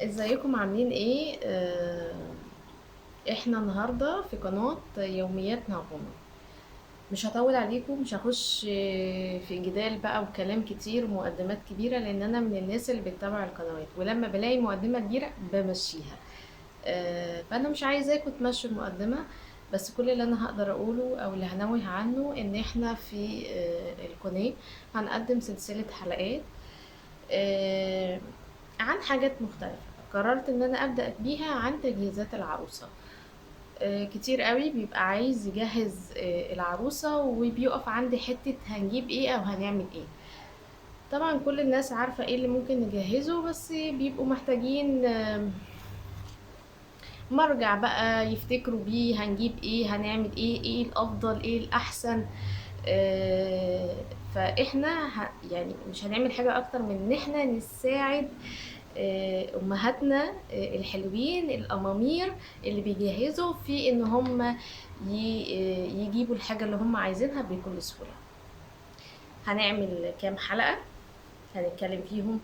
ازيكم عاملين ايه؟ احنا النهارده في قناة يوميات نغمة. مش هطول عليكم، مش هخش في جدال بقى وكلام كتير ومقدمات كبيرة، لان انا من الناس اللي بتتابع القنوات ولما بلاقي مقدمة كبيرة بمشيها. فانا مش عايزاكم تمشوا المقدمة، بس كل اللي انا هقدر اقوله او اللي هنوه عنه ان احنا في القناة هنقدم سلسلة حلقات آه، عن حاجات مختلفة. قررت ان انا ابدأ بيها عن تجهيزات العروسة. كتير قوي بيبقى عايز يجهز العروسة وبيقف عند حتة هنجيب ايه او هنعمل ايه. طبعا كل الناس عارفة ايه اللي ممكن نجهزه، بس بيبقوا محتاجين مرجع بقى يفتكروا بيه هنجيب ايه، هنعمل ايه، ايه الافضل، ايه الاحسن. آه، فاحنا يعني مش هنعمل حاجة اكتر من ان احنا نساعد امهاتنا الحلوين الامامير اللي بيجهزوا في ان هم يجيبوا الحاجة اللي هم عايزينها بكل سهولة. هنعمل كام حلقة هنتكلم فيهم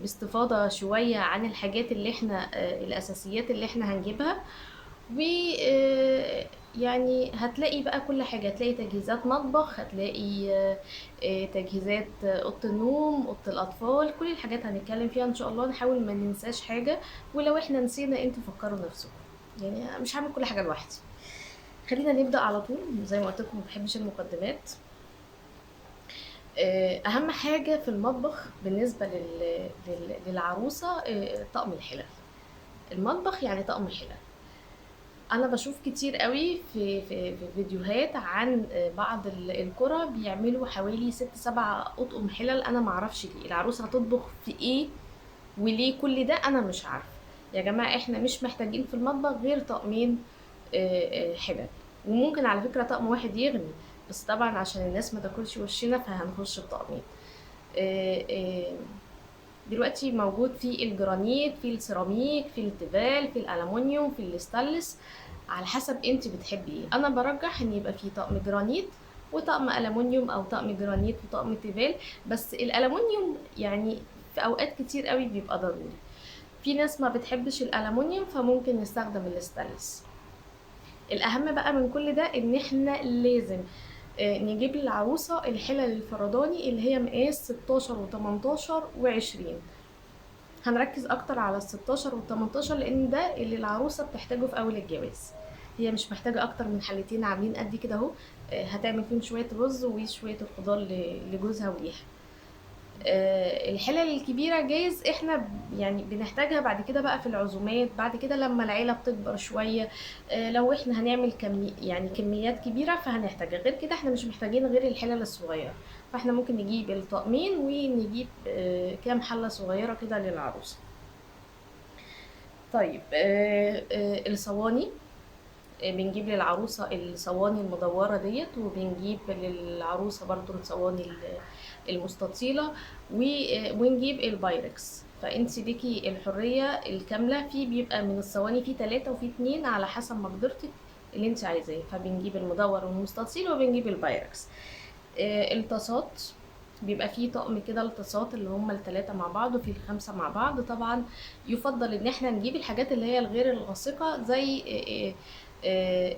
باستفاضة شوية عن الحاجات اللي احنا الأساسيات اللي احنا هنجيبها. و يعني هتلاقي بقى كل حاجة، هتلاقي تجهيزات مطبخ، هتلاقي تجهيزات أوضة النوم، أوضة الأطفال، كل الحاجات هنتكلم فيها إن شاء الله. نحاول ما ننساش حاجة، ولو احنا نسينا انتوا فكروا نفسكم، يعني مش هعمل كل حاجة لوحدي. خلينا نبدأ على طول. زي ما قلت لكم ما بحبش المقدمات. اهم حاجه في المطبخ بالنسبه للعروسه طقم الحلل. المطبخ يعني طقم حلل. انا بشوف كتير قوي في فيديوهات عن بعض القرى بيعملوا حوالي 6 7 اطقم حلل. انا معرفش ليه العروسه هتطبخ في ايه وليه كل ده، انا مش عارفه. يا جماعه احنا مش محتاجين في المطبخ غير طقمين حلل. وممكن على فكره طقم واحد يغني، بس طبعا عشان الناس ما تاكلش وشنا فهنخش بطقمين. آه، آه، دلوقتي موجود في الجرانيت، في السيراميك، في التيفال، في الالومنيوم، في الستانلس، على حسب انت بتحبي ايه. انا برجح ان يبقى في طقم جرانيت وطقم الومنيوم، او طقم جرانيت وطقم تيفال. بس الالومنيوم يعني في اوقات كتير قوي بيبقى ضروري. في ناس ما بتحبش الالومنيوم فممكن نستخدم الستانلس. الاهم بقى من كل ده ان احنا لازم نجيب للعروسة الحلل الفرداني اللي هي مقاس 16 و18 و20. هنركز اكتر على ال 16 وال 18 لان ده اللي العروسة بتحتاجه في اول الجواز. هي مش محتاجة اكتر من حلتين عاملين قد كده اهو. هتعمل فيهم شوية رز وشوية الخضار لجوزها وليها. الحلل الكبيرة جايز احنا يعني بنحتاجها بعد كده بقى في العزومات، بعد كده لما العيلة بتكبر شوية. لو احنا هنعمل يعني كميات كبيرة فهنحتاجها. غير كده احنا مش محتاجين غير الحلل الصغيرة. فاحنا ممكن نجيب الطقمين ونجيب كام حلة صغيرة كده للعروسة. طيب الصواني. بنجيب للعروسة الصواني المدورة ديت، وبنجيب للعروسة برضو الصواني المستطيلة. ونجيب البايركس. فانت ليكي الحرية الكاملة، في بيبقى من الصواني في 3 وفي 2 على حسب مقدرتك اللي انت عايزاه. فبنجيب المدور والمستطيل وبنجيب البايركس. الطاسات. بيبقى فيه طقم كده الطاسات اللي هم ال3 مع بعض وفي ال5 مع بعض. طبعا يفضل ان احنا نجيب الحاجات اللي هي الغير اللاصقة زي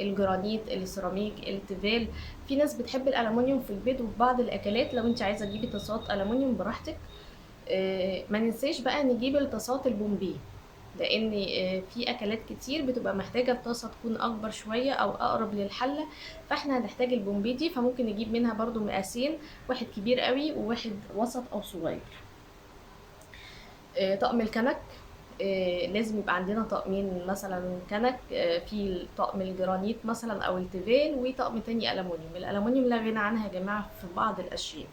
الجرانيت، السيراميك، التيفال. في ناس بتحب الالومنيوم في البيت وفي بعض الاكلات. لو انت عايزه تجيبي طاسات الومنيوم براحتك. ما ننساش بقى نجيب الطاسات البومبي، لان في اكلات كتير بتبقى محتاجه الطاسه تكون اكبر شويه او اقرب للحله. فاحنا هنحتاج البومبي دي، فممكن نجيب منها برضو مقاسين، واحد كبير قوي وواحد وسط او صغير. طقم الكنك. لازم يبقى عندنا طقمين مثلا كنك. في طقم الجرانيت مثلا او التيفال، وطقم تاني الومنيوم. الالومنيوم لا غنى عنها يا جماعه في بعض الاشياء،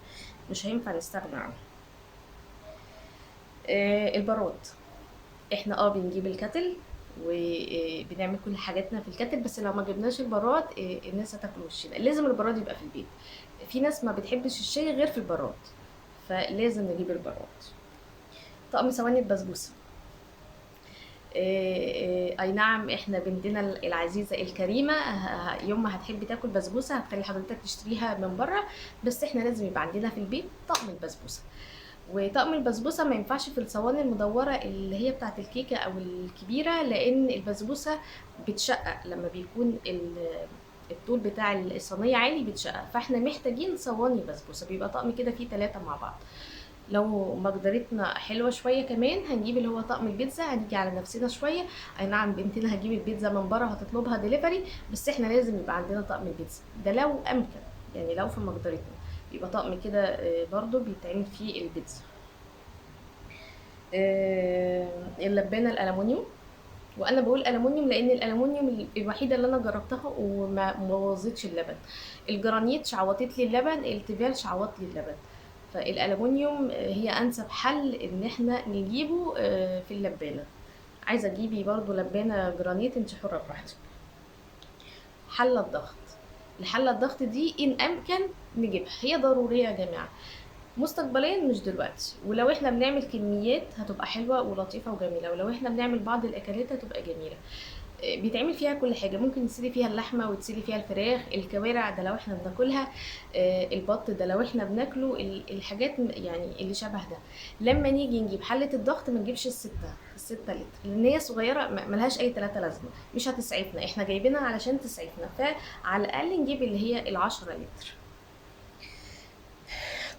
مش هينفع نستغنى عنها. البارات. احنا بنجيب الكتل وبنعمل كل حاجاتنا في الكتل، بس لو ما جبناش البراد الناس هتاكل وشنا. لازم البراد يبقى في البيت. في ناس ما بتحبش الشاي غير في البراد، فلازم نجيب البراد. طقم صواني البسبوسه. اي نعم، احنا بنتنا العزيزه الكريمه يوم ما هتحب تاكل بسبوسه هتخلي حضرتك تشتريها من بره، بس احنا لازم يبقى عندنا في البيت طقم البسبوسه. وطقم البسبوسه ما ينفعش في الصواني المدوره اللي هي بتاعه الكيكه او الكبيره، لان البسبوسه بتشقق لما بيكون الطول بتاع الصينيه عالي بتشقق، فاحنا محتاجين صواني بسبوسه، بيبقى طقم كده فيه 3 مع بعض. لو مقدرتنا حلوه شويه كمان هنجيب اللي هو طقم البيتزا، هنيجي على نفسنا شويه. اي نعم بنتنا هتجيب البيتزا من بره هتطلبها دليفري، بس احنا لازم يبقى عندنا طقم البيتزا ده لو امكن، يعني لو في مقدرتنا يبقى طقم كده برضو بيتعمل فيه البيتزا. اللبانه الالومنيوم، وانا بقول الومنيوم لان الالومنيوم الوحيده اللي انا جربتها وما بوظتش اللبن. الجرانيت شعوطت لي اللبن، التيفال شعوط لي اللبن، فالالومنيوم هي انسب حل ان احنا نجيبه في اللبانه. عايزه تجيبي برضو لبانه جرانيت انت حره براحتك. حله الضغط، الحله الضغط دي ان امكن نجيبها، هي ضروريه يا جماعه، مستقبليا مش دلوقتي، ولو احنا بنعمل كميات هتبقى حلوه ولطيفه وجميله، ولو احنا بنعمل بعض الاكلات هتبقى جميله. بيتعمل فيها كل حاجه، ممكن تسيلي فيها اللحمه وتسيلي فيها الفراخ، الكوارع ده لو احنا بناكلها، البط ده لو احنا بناكله، الحاجات يعني اللي شبه ده. لما نيجي نجيب حله الضغط ما نجيبش الستة لتر، لان هي صغيره ملهاش اي 3 لازمه، مش هتسعفنا، احنا جايبينها علشان تسعفنا، فعلى الاقل نجيب اللي هي ال10 لتر.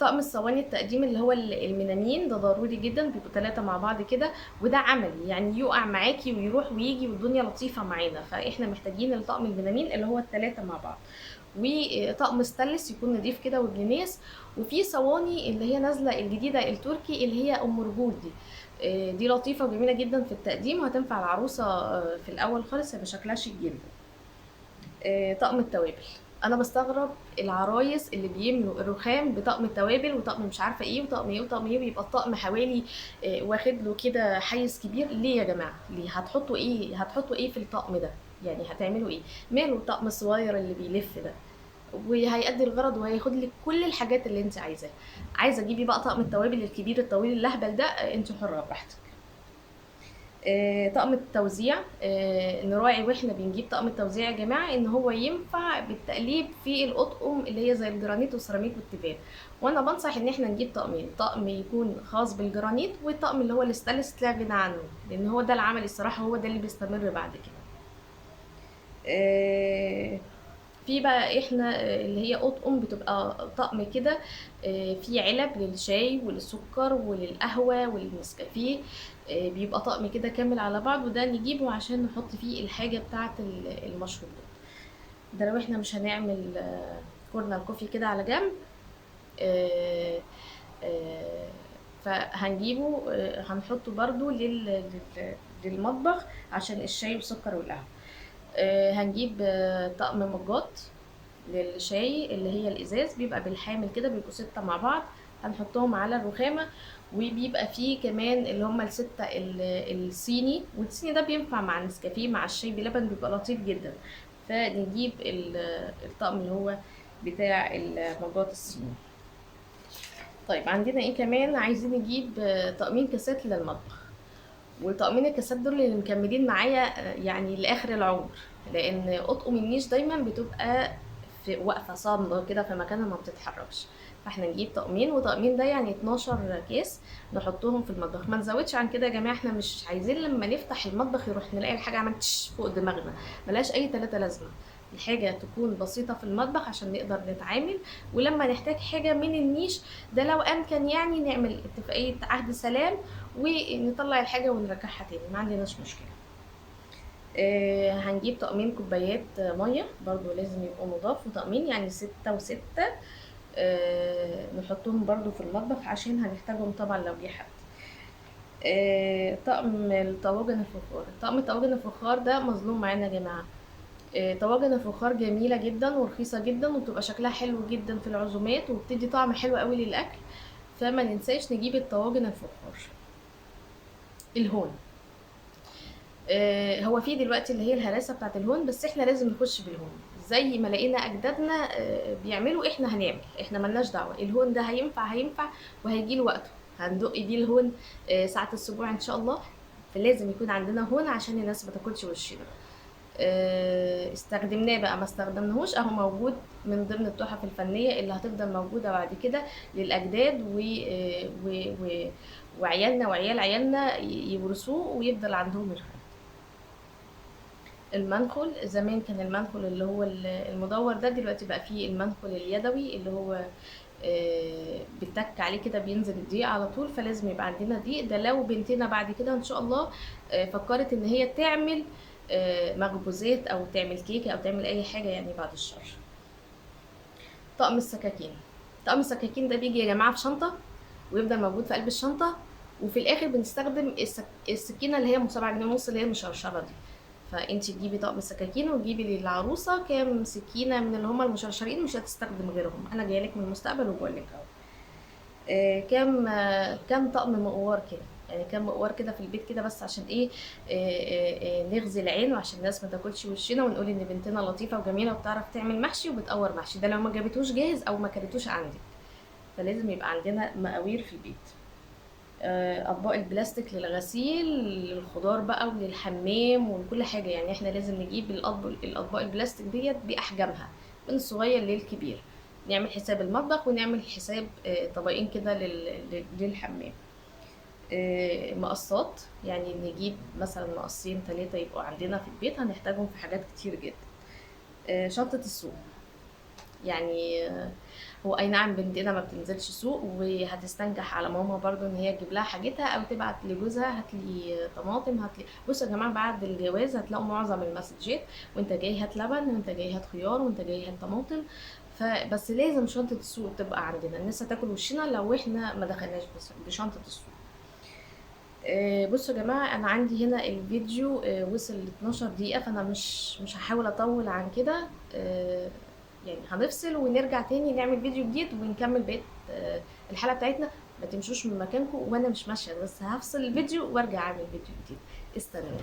طقم الصواني التقديم اللي هو المينامين ده ضروري جدا، بيبقوا 3 مع بعض كده، وده عملي يعني يقع معاكي ويروح ويجي والدنيا لطيفة معانا، فاحنا محتاجين الطقم المينامين اللي هو ال3 مع بعض. وطقم ستانلس يكون نضيف كده وابن ناس. وفي صواني اللي هي نازلة الجديدة التركي اللي هي ام رجول دي لطيفة وجميلة جدا في التقديم، وهتنفع العروسة في الأول خالص، هيبقى شكلها شيك جدا. طقم التوابل، انا بستغرب العرايس اللي بيملوا الرخام بطقم التوابل وطقم مش عارفه ايه وطقم ايه وطقم ايه، بيبقى الطقم حوالي واخد له كده حيز كبير. ليه يا جماعه؟ ليه هتحطوا ايه؟ هتحطوا ايه في الطقم ده؟ يعني هتعملوا ايه؟ ماله الطقم الصغير اللي بيلف ده؟ وهيأدي الغرض وهياخد لك كل الحاجات اللي انت عايزاها. عايزه تجيبي بقى طقم التوابل الكبير الطويل اللهبل ده، انت حره براحتك. طقم التوزيع، نراعي واحنا بنجيب طقم التوزيع يا جماعه ان هو ينفع بالتقليب في الاطقم اللي هي زي الجرانيت والسيراميك والتيفال، وانا بنصح ان احنا نجيب طقمين، طقم يكون خاص بالجرانيت والطقم اللي هو الستانلس لا غنى عنه، لان هو ده العمل الصراحه، هو ده اللي بيستمر بعد كده. في بقى احنا اللي هي اطقم بتبقى طقم كده، فيه علب للشاي وللسكر وللقهوة وللنسكافيه، بيبقى طقم كده كامل على بعض، وده نجيبه عشان نحط فيه الحاجة بتاعة المشروبات. ده لو احنا مش هنعمل كورنر كوفي كده على جنب، آه، آه، فهنجيبه هنحطه برضو للمطبخ عشان الشاي والسكر والقهوة. هنجيب طقم مجات للشاي اللي هي الازاز، بيبقى بالحامل كده، بيبقوا 6 مع بعض، هنحطهم على الرخامة. وبيبقى فيه كمان اللي هما ال6 الصيني، والصيني ده بينفع مع النسكافيه مع الشاي بلبن، بيبقى لطيف جدا. فنجيب الطقم اللي هو بتاع المجات الصيني. طيب عندنا ايه كمان؟ عايزين نجيب طقمين كاسات للمطبخ، وطقمين الكاسات دول اللي مكملين معايا يعني لاخر العمر، لان اطقم النيش دايما بتبقى في واقفه صامده كده في مكانها ما بتتحركش، فاحنا نجيب طقمين، وطقمين ده يعني 12 كيس نحطهم في المطبخ، ما نزودش عن كده يا جماعه، احنا مش عايزين لما نفتح المطبخ يروح نلاقي الحاجه عملت فوق دماغنا، ملهاش اي 3 لازمه. الحاجة تكون بسيطة في المطبخ عشان نقدر نتعامل، ولما نحتاج حاجة من النيش ده لو أمكن يعني نعمل اتفاقية عهد سلام ونطلع الحاجة ونرجعها تاني، ما عندناش مشكلة. هنجيب طقمين كوبايات مية برضو لازم يبقوا نضاف، وطقمين يعني 6 و6، نحطهم برضو في المطبخ عشان هنحتاجهم طبعا لو جه حد. طقم الطواجن الفخار، طقم الطواجن الفخار ده مظلوم معانا يا جماعة. طواجن الفخار جميلة جدا ورخيصة جدا، وبتبقى شكلها حلو جدا في العزومات، وبتدي طعم حلو قوي للأكل، فما ننساش نجيب الطواجن الفخار. الهون، هو في دلوقتي اللي هي الهراسة بتاعت الهون، بس احنا لازم نخش بالهون زي ما لقينا اجدادنا بيعملوا، احنا هنعمل، احنا ملناش دعوة، الهون ده هينفع وهيجيله وقته، هندق بيه الهون ساعة السبوع ان شاء الله، فلازم يكون عندنا هون عشان الناس ما تاكلش وشنا. استخدمناه بقى ما استخدمناهوش اهو موجود من ضمن التحف الفنية اللي هتفضل موجودة بعد كده للأجداد وعيالنا وعيال عيالنا يورثوه ويفضل عندهم الفن. المنخل زمان كان المنخل اللي هو المدور ده، دلوقتي بقى فيه المنخل اليدوي اللي هو بتك عليه كده بينزل الدقيق على طول، فلازم يبقى عندنا دقيق. ده لو بنتنا بعد كده ان شاء الله فكرت ان هي تعمل مخبوزات او تعمل كيكه او تعمل اي حاجه يعني بعد الشر. طقم السكاكين. طقم السكاكين ده بيجي يا جماعه في شنطه ويفضل موجود في قلب الشنطه، وفي الاخر بنستخدم السكينه اللي هي 7 جنيه ونص اللي هي المشرشره دي. فانت تجيبي طقم السكاكين وتجيبي للعروسه كام سكينه من اللي هم المشرشرين، مش هتستخدم غيرهم. انا جايه لك من المستقبل وبقول لك اهو. كام طقم مقوار كده، يعني كام مقوار كده في البيت كده، بس عشان ايه؟ نغزي العين وعشان الناس ما تاكلش وشنا ونقول ان بنتنا لطيفه وجميله وبتعرف تعمل محشي وبتقور محشي. ده لو ما جابتوش جاهز او ما كلتوش عندك، فلازم يبقى عندنا مقاوير في البيت. اطباق البلاستيك للغسيل، للخضار بقى وللحمام ولكل حاجه. يعني احنا لازم نجيب الاطباق البلاستيك ديت باحجامها من الصغير للكبير. نعمل حساب المطبخ ونعمل حساب طبقين كده للحمام. مقصات، يعني نجيب مثلا مقصين 3 يبقوا عندنا في البيت، هنحتاجهم في حاجات كتير جدا. شنطة السوق، يعني هو اي نعم بنتنا ما بتنزلش سوق وهتستنجح على ماما برضو ان هي تجيب لها حاجتها او تبعت لجوزها هات لي طماطم هات لي. بصوا يا جماعه بعد الجواز هتلاقوا معظم المسجات وانت جاي هات لبن وانت جاي هات خيار وانت جاي هات طماطم. فبس لازم شنطه السوق تبقى عندنا، الناس هتاكل وشنا لو احنا ما دخلناش بشنطه السوق. بصوا يا جماعه انا عندي هنا الفيديو وصل ل 12 دقيقه، فانا مش هحاول اطول عن كده. يعني هنفصل ونرجع تاني نعمل فيديو جديد ونكمل بقية الحلقة بتاعتنا. ما تمشوش من مكانكم وانا مش ماشية، بس هفصل الفيديو وارجع اعمل فيديو جديد. استنوني.